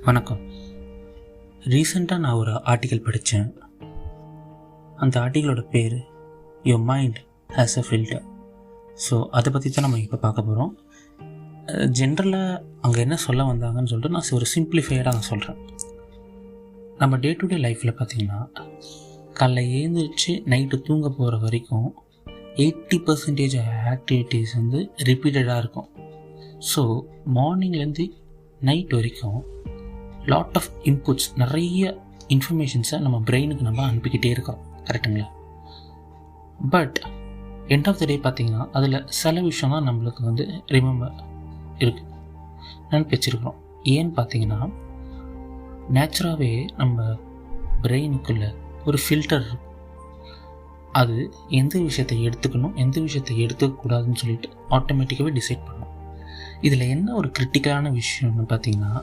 வணக்கம். ரீசெண்டாக நான் ஒரு ஆர்டிக்கல் படித்தேன். அந்த ஆர்டிக்கலோட பேர் your mind has a filter. So அதை பற்றி தான் நம்ம இப்போ பார்க்க போகிறோம். ஜென்ரலாக அங்கே என்ன சொல்ல வந்தாங்கன்னு சொல்லிட்டு நான் ஒரு சிம்பிளிஃபைடாக நான் சொல்கிறேன். நம்ம டே டு டே லைஃப்பில் பார்த்திங்கன்னா காலைல எழுந்திரிச்சு நைட்டு தூங்க போகிற வரைக்கும் 80% ஆக்டிவிட்டீஸ் வந்து ரிப்பீட்டடாக இருக்கும். ஸோ மார்னிங்லேருந்து நைட் வரைக்கும் லாட் ஆஃப் இன்புட்ஸ், நிறைய இன்ஃபர்மேஷன்ஸை நம்ம பிரெயினுக்கு நம்ம அனுப்பிக்கிட்டே இருக்கிறோம். கரெக்டுங்களா? பட் எண்ட் ஆஃப் த டே பார்த்திங்கன்னா அதில் சில விஷயம் தான் நம்மளுக்கு வந்து ரிமெம்பர் இருக்குது, நினைப்பு வச்சுருக்கிறோம். ஏன்னு பார்த்தீங்கன்னா நேச்சுராகவே நம்ம பிரெயினுக்குள்ளே ஒரு ஃபில்டர் இருக்குது. அது எந்த விஷயத்தை எடுத்துக்கணும், எந்த விஷயத்தை எடுத்துக்கக்கூடாதுன்னு சொல்லிட்டு ஆட்டோமேட்டிக்காகவே டிசைட் பண்ணும். இதில் என்ன ஒரு கிரிட்டிக்கலான விஷயம்னு பார்த்திங்கன்னா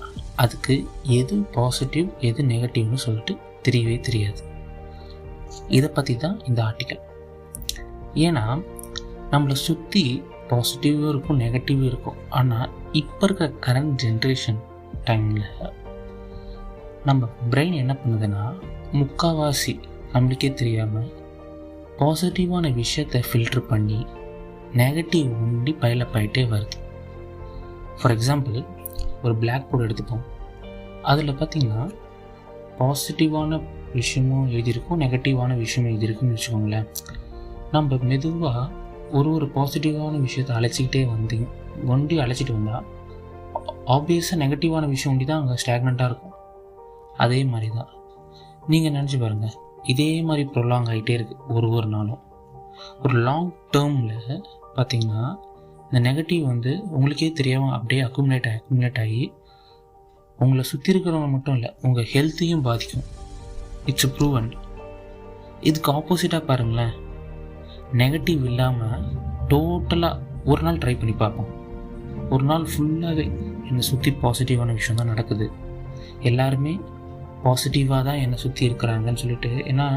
அதுக்கு எது பாசிட்டிவ் எது நெகட்டிவ்னு சொல்லிட்டு தெரியவே தெரியாது. இதை பற்றி தான் இந்த ஆர்டிக்கல். ஏன்னா நம்மளை சுற்றி பாசிட்டிவும் இருக்கும் நெகட்டிவும் இருக்கும். ஆனால் இப்போ இருக்கிற கரண்ட் ஜென்ரேஷன் டைமில் நம்ம பிரெயின் என்ன பண்ணுதுன்னா முக்கால்வாசி நம்மளுக்கே தெரியாமல் பாசிட்டிவான விஷயத்தை ஃபில்டர் பண்ணி நெகட்டிவ் ஒண்டி பைலப் ஆகிட்டே வருது. ஃபார் எக்ஸாம்பிள் ஒரு பிளாக் போர்டு எடுத்துப்போம். அதில் பார்த்திங்கன்னா பாசிட்டிவான விஷயமும் எழுதியிருக்கும், நெகட்டிவான விஷயமும் எழுதியிருக்குன்னு வச்சுக்கோங்களேன். நம்ம மெதுவாக ஒரு பாசிட்டிவான விஷயத்தை அழைச்சிக்கிட்டே அழைச்சிட்டு வந்தால் ஆப்வியஸாக நெகட்டிவான விஷயம் ஒண்டி தான் அங்கே ஸ்டாக்னண்ட்டாக இருக்கும். அதே மாதிரி தான் நீங்கள் நினச்சி பாருங்கள், இதே மாதிரி ப்ரொலாங் ஆகிட்டே இருக்குது ஒரு நாளும். ஒரு லாங் டேர்மில் பார்த்திங்கன்னா இந்த நெகட்டிவ் வந்து உங்களுக்கே தெரியாமல் அப்படியே அக்குமுலேட் ஆகி உங்களை சுற்றி இருக்கிறவங்க மட்டும் இல்லை உங்கள் ஹெல்த்தையும் பாதிக்கும். It's proven. இதுக்கு ஆப்போசிட்டாக பாருங்களேன், நெகட்டிவ் இல்லாமல் டோட்டலாக ஒரு நாள் ட்ரை பண்ணி பார்ப்போம். ஒரு நாள் ஃபுல்லாகவே என்னை சுற்றி பாசிட்டிவான விஷயம் தான் நடக்குது, எல்லாருமே பாசிட்டிவாக தான் என்னை சுற்றி இருக்கிறாங்கன்னு சொல்லிட்டு. ஏன்னா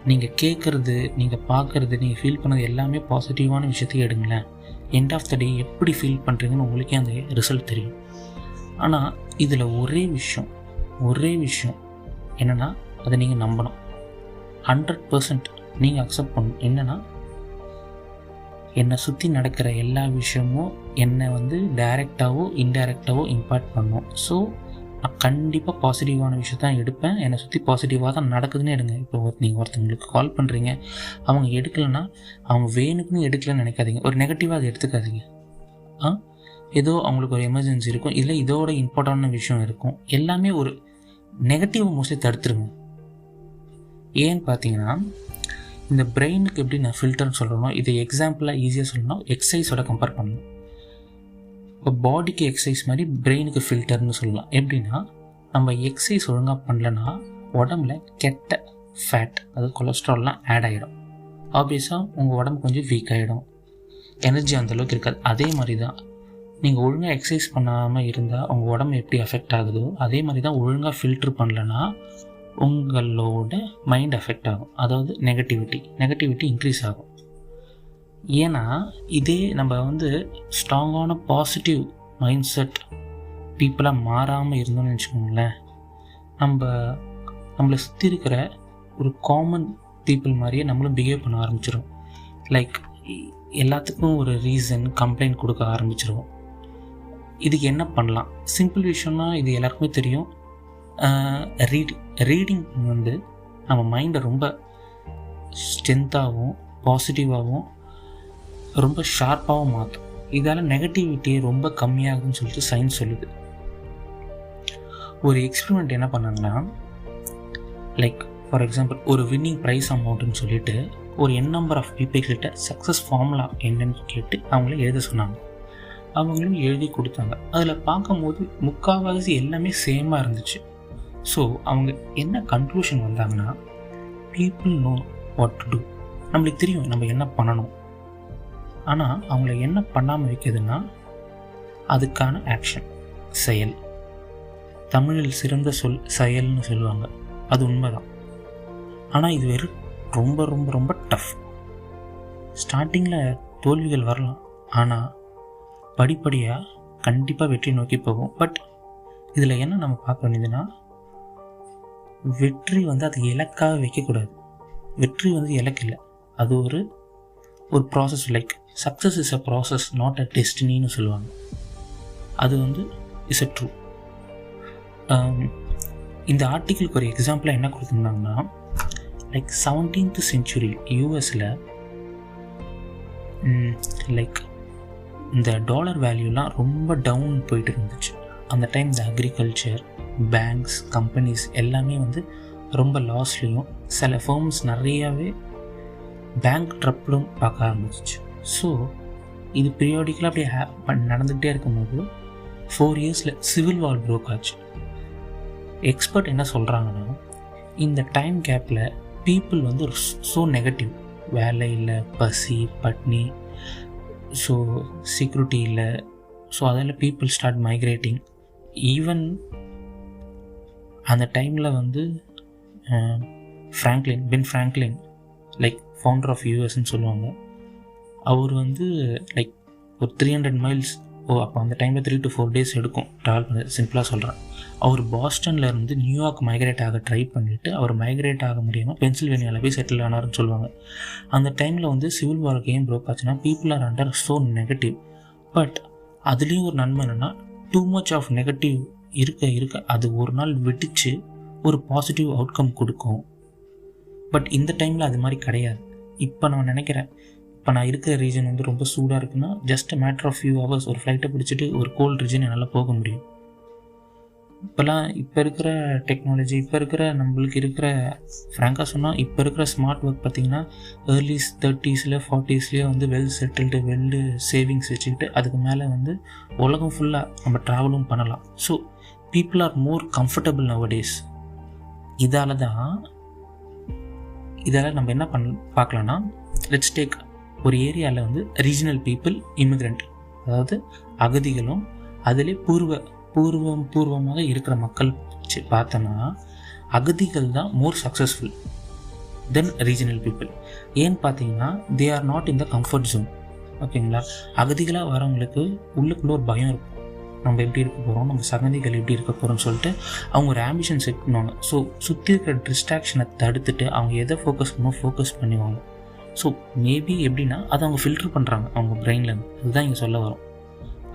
நீங்கள் கேட்குறது, நீங்கள் பார்க்குறது, நீங்கள் ஃபீல் பண்ணது எல்லாமே பாசிட்டிவான விஷயத்தையும் எடுங்களேன். எண்ட் ஆஃப் த டே எப்படி ஃபீல் பண்ணுறீங்கன்னு உங்களுக்கே அந்த ரிசல்ட் தெரியும். ஆனால் இதில் ஒரே விஷயம் என்னென்னா அதை நீங்கள் நம்பணும். 100% நீங்கள் அக்செப்ட் பண்ணணும். என்னென்னா என்னை சுற்றி நடக்கிற எல்லா விஷயமும் என்னை வந்து டைரெக்டாகவோ இன்டைரக்டாகவோ இம்பாக்ட் பண்ணும். ஸோ நான் கண்டிப்பாக பாசிட்டிவான விஷயத்தான் எடுப்பேன். என்னை சுற்றி பாசிட்டிவாக தான் நடக்குதுன்னு எடுங்க. இப்போ நீங்கள் ஒருத்தவங்களுக்கு கால் பண்ணுறீங்க, அவங்க எடுக்கலைன்னா அவங்க வேணுக்குன்னு எடுக்கலன்னு நினைக்காதீங்க. ஒரு நெகட்டிவாக அதை எடுத்துக்காதீங்க. ஏதோ அவங்களுக்கு ஒரு எமர்ஜென்சி இருக்கும், இல்லை இதோட இம்பார்ட்டண்டான விஷயம் இருக்கும். எல்லாமே ஒரு நெகட்டிவ் மோஸ்ட்லி தடுத்துருங்க. ஏன்னு பார்த்தீங்கன்னா இந்த பிரெயினுக்கு எப்படி நான் ஃபில்டர்னு சொல்கிறேனோ இதை எக்ஸாம்பிளாக ஈஸியாக சொல்லணும், எக்ஸசைஸோட கம்பேர் பண்ணணும். இப்போ பாடிக்கு எக்ஸசைஸ் மாதிரி பிரெயினுக்கு ஃபில்டர்னு சொல்லலாம். எப்படின்னா நம்ம எக்ஸசைஸ் ஒழுங்காக பண்ணலன்னா உடம்புல கெட்ட ஃபேட், அதாவது கொலஸ்ட்ரால்லாம் ஆட் ஆகிடும். ஆப்வியஸாக உங்கள் உடம்பு கொஞ்சம் வீக் ஆகிடும், எனர்ஜி அந்தளவுக்கு இருக்காது. அதே மாதிரி தான் நீங்கள் ஒழுங்காக எக்ஸசைஸ் பண்ணாமல் இருந்தால் உங்கள் உடம்பு எப்படி அஃபெக்ட் ஆகுதோ அதே மாதிரி தான் ஒழுங்காக ஃபில்ட்ரு பண்ணலன்னா உங்களோட மைண்ட் அஃபெக்ட் ஆகும். அதாவது நெகட்டிவிட்டி இன்க்ரீஸ் ஆகும். ஏன்னா இதே நம்ம வந்து ஸ்ட்ராங்கான பாசிட்டிவ் மைண்ட் செட் பீப்புளாக மாறாமல் இருந்தோம்னு வச்சுக்கோங்களேன், நம்மளை சுற்றி இருக்கிற ஒரு காமன் பீப்புள் மாதிரியே நம்மளும் பிஹேவ் பண்ண ஆரம்பிச்சிடும். லைக் எல்லாத்துக்கும் ஒரு ரீசன், கம்ப்ளைண்ட் கொடுக்க ஆரம்பிச்சிடும். இதுக்கு என்ன பண்ணலாம்? சிம்பிள் விஷயம்னா இது எல்லாருக்குமே தெரியும். ரீடிங் வந்து நம்ம மைண்டை ரொம்ப ஸ்ட்ரென்த்தாகவும் பாசிட்டிவாகவும் ரொம்ப ஷார்ப்பாகவும் மாற்றும். இதால் நெகட்டிவிட்டி ரொம்ப கம்மியாகுதுன்னு சொல்லிட்டு சயின்ஸ் சொல்லுது. ஒரு எக்ஸ்பெரிமெண்ட் என்ன பண்ணாங்கன்னா, லைக் ஃபார் எக்ஸாம்பிள் ஒரு வின்னிங் ப்ரைஸ் அமௌண்ட்டுன்னு சொல்லிட்டு ஒரு நம்பர் ஆஃப் பீப்புள்கிட்ட சக்ஸஸ் ஃபார்முலா என்னன்னு கேட்டு அவங்கள எழுத சொன்னாங்க. அவங்களும் எழுதி கொடுத்தாங்க. அதில் பார்க்கும்போது முக்கால்வாசி எல்லாமே சேமாக இருந்துச்சு. ஸோ அவங்க என்ன கன்க்ளூஷன் வந்தாங்கன்னா, people know what to do. நம்மளுக்கு தெரியும் நம்ம என்ன பண்ணணும். ஆனால் அவங்கள என்ன பண்ணாமல் வைக்கிறதுனா அதுக்கான ஆக்ஷன், செயல். தமிழில் சிறந்த சொல் செயல்னு சொல்லுவாங்க, அது உண்மைதான். ஆனால் இது வெறும் ரொம்ப ரொம்ப ரொம்ப டஃப். ஸ்டார்டிங்கில் தோல்விகள் வரலாம், ஆனால் படிப்படியாக கண்டிப்பாக வெற்றி நோக்கி போகும். பட் இதில் என்ன நம்ம பார்க்க வேண்டியதுன்னா, வெற்றி வந்து அது இலக்காக வைக்கக்கூடாது. வெற்றி வந்து இலக்கு இல்லை, அது ஒரு process. Like success is a process, not a டெஸ்டினின்னு சொல்லுவாங்க. அது வந்து இஸ் அ ட்ரூ. இந்த ஆர்டிக்கிளுக்கு ஒரு எக்ஸாம்பிளாக என்ன கொடுத்துருந்தாங்கன்னா, லைக் 17th century யூஎஸில் லைக் இந்த டாலர் வேல்யூலாம் ரொம்ப டவுன் போயிட்டு இருந்துச்சு. அந்த டைம் இந்த அக்ரிகல்ச்சர், பேங்க்ஸ், கம்பெனிஸ் எல்லாமே வந்து ரொம்ப லாஸ்லேயும், சில ஃபர்ம்ஸ் நிறையாவே பேங்க் ட்ரப்ளும் பார்க்க ஆரம்பிச்சிச்சு. ஸோ இது பீரியாடிக்கலாக அப்படியே நடந்துகிட்டே இருக்கும்போது 4 yearsல சிவில் வார் ப்ரோக் ஆச்சு. எக்ஸ்பர்ட் என்ன சொல்கிறாங்கன்னா, இந்த டைம் கேப்பில் பீப்புள் வந்து ஸோ நெகட்டிவ், வேலை இல்லை, பசி, பட்னி, ஸோ செக்யூரிட்டி இல்லை. ஸோ அதில் பீப்புள் ஸ்டார்ட் மைக்ரேட்டிங். ஈவன் அந்த டைமில் வந்து Ben Franklin like founder of யூஎஸ்ன்னு சொல்லுவாங்க, அவர் வந்து லைக் ஒரு 300 miles, அப்போ அந்த டைமில் 3 to 4 days எடுக்கும் ட்ராவல் பண்ண. சிம்பிளாக சொல்கிறேன், அவர் பாஸ்டனில் இருந்து நியூயார்க் மைக்ரேட் ஆக ட்ரை பண்ணிவிட்டு அவர் மைக்ரேட் ஆக முடியாமல் பென்சில்வேனியாவில் போய் செட்டில் ஆனார்னு சொல்லுவாங்க. அந்த டைமில் வந்து சிவில் வார் ஏன் ப்ரோக் ஆச்சுன்னா, people are under so negative. But அதுலேயும் ஒரு நன்மை என்னென்னா, டூ மச் ஆஃப் நெகட்டிவ் இருக்க அது ஒரு நாள் வெடித்து ஒரு பாசிட்டிவ் அவுட்கம் கொடுக்கும். பட் இந்த டைமில் அது மாதிரி கிடையாது. இப்போ நான் நினைக்கிறேன், இப்போ நான் இருக்கிற ரீஜன் வந்து ரொம்ப சூடாக இருக்குன்னா, just matter of few hours ஒரு ஃப்ளைட்டை பிடிச்சிட்டு ஒரு கோல்டு ரீஜன் என்னால் போக முடியும். இப்போ இருக்கிற டெக்னாலஜி, இப்போ இருக்கிற நம்மளுக்கு இருக்கிற ஃப்ராங்காக சொன்னால், இப்போ இருக்கிற ஸ்மார்ட் ஒர்க் பார்த்திங்கன்னா ஏர்லி 30s 40s வந்து வெல் செட்டில்டு, சேவிங்ஸ் வச்சுக்கிட்டு அதுக்கு மேலே வந்து உலகம் ஃபுல்லாக நம்ம ட்ராவலும் பண்ணலாம். So people are more comfortable nowadays. இதால் நம்ம என்ன பார்க்கலான்னா, லெட்ஸ் டேக் ஒரு ஏரியாவில் வந்து ரீஜனல் பீப்புள், இமிக்ரெண்ட், அதாவது அகதிகளும் அதிலே பூர்வமாக இருக்கிற மக்கள் பார்த்தோன்னா, அகதிகள் தான் more successful than regional people. ஏன்னு பார்த்தீங்கன்னா, they are not in the comfort zone. ஓகேங்களா? அகதிகளாக வரவங்களுக்கு உள்ளுக்குள்ளே ஒரு பயம் இருக்கும், நம்ம எப்படி இருக்க போகிறோம், நம்ம சகதிகள் எப்படி இருக்க போகிறோம்னு சொல்லிட்டு அவங்க ஒரு ஆம்பிஷன் செட் பண்ணுவாங்க. ஸோ சுற்றி இருக்கிற டிஸ்ட்ராக்ஷனை தடுத்துட்டு அவங்க எதை ஃபோக்கஸ் பண்ணுவாங்க. ஸோ மேபி எப்படின்னா, அதை அவங்க ஃபில்டர் பண்ணுறாங்க அவங்க பிரெயின்லேருந்து. அதுதான் இங்கே சொல்ல வரும்.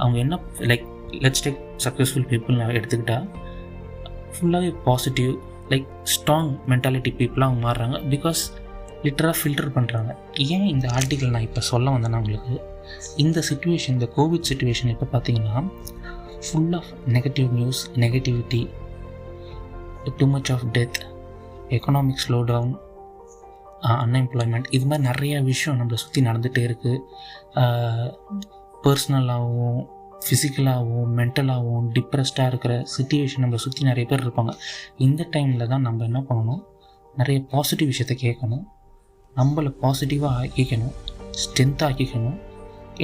அவங்க என்ன like let's take successful people எடுத்துக்கிட்டால் ஃபுல்லாகவே பாசிட்டிவ், லைக் ஸ்ட்ராங் மென்டாலிட்டி பீப்புளாக அவங்க மாறுறாங்க. பிகாஸ் லிட்டராக ஃபில்டர் பண்ணுறாங்க. ஏன் இந்த ஆர்டிக்கல் நான் இப்போ சொல்ல வந்தேன்னா, உங்களுக்கு இந்த சிச்சுவேஷன், இந்த கோவிட் சிச்சுவேஷன் இப்போ பார்த்தீங்கன்னா full of negative news, negativity, too much of death, economic slow down, unemployment, இது மாதிரி நிறையா விஷயம் நம்மளை சுற்றி நடந்துகிட்டே இருக்குது. பர்சனலாகவும், ஃபிசிக்கலாகவும், மென்டலாகவும் டிப்ரெஸ்டாக இருக்கிற சிச்சுவேஷன் நம்மளை சுற்றி நிறைய பேர் இருப்பாங்க. இந்த டைமில் தான் நம்ம என்ன பண்ணணும், நிறைய பாசிட்டிவ் விஷயத்த கேட்கணும், நம்மளை பாசிட்டிவாக ஆக்கிக்கணும், ஸ்ட்ரென்த்தாக ஆக்கிக்கணும்.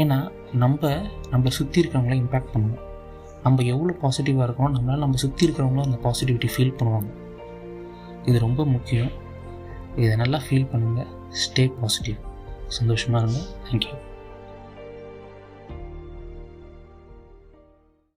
ஏன்னா நம்மளை சுற்றி இருக்கிறவங்கள இம்பேக்ட் பண்ணுவோம். நம்ம எவ்வளோ பாசிட்டிவாக இருக்கணும், நம்மளால் நம்ம சுற்றி இருக்கிறவங்களும் அந்த பாசிட்டிவிட்டி ஃபீல் பண்ணுவாங்க. இது ரொம்ப முக்கியம். இதை நல்லா ஃபீல் பண்ணுங்கள். Stay positive. சந்தோஷமாக இருங்க. தேங்க்யூ.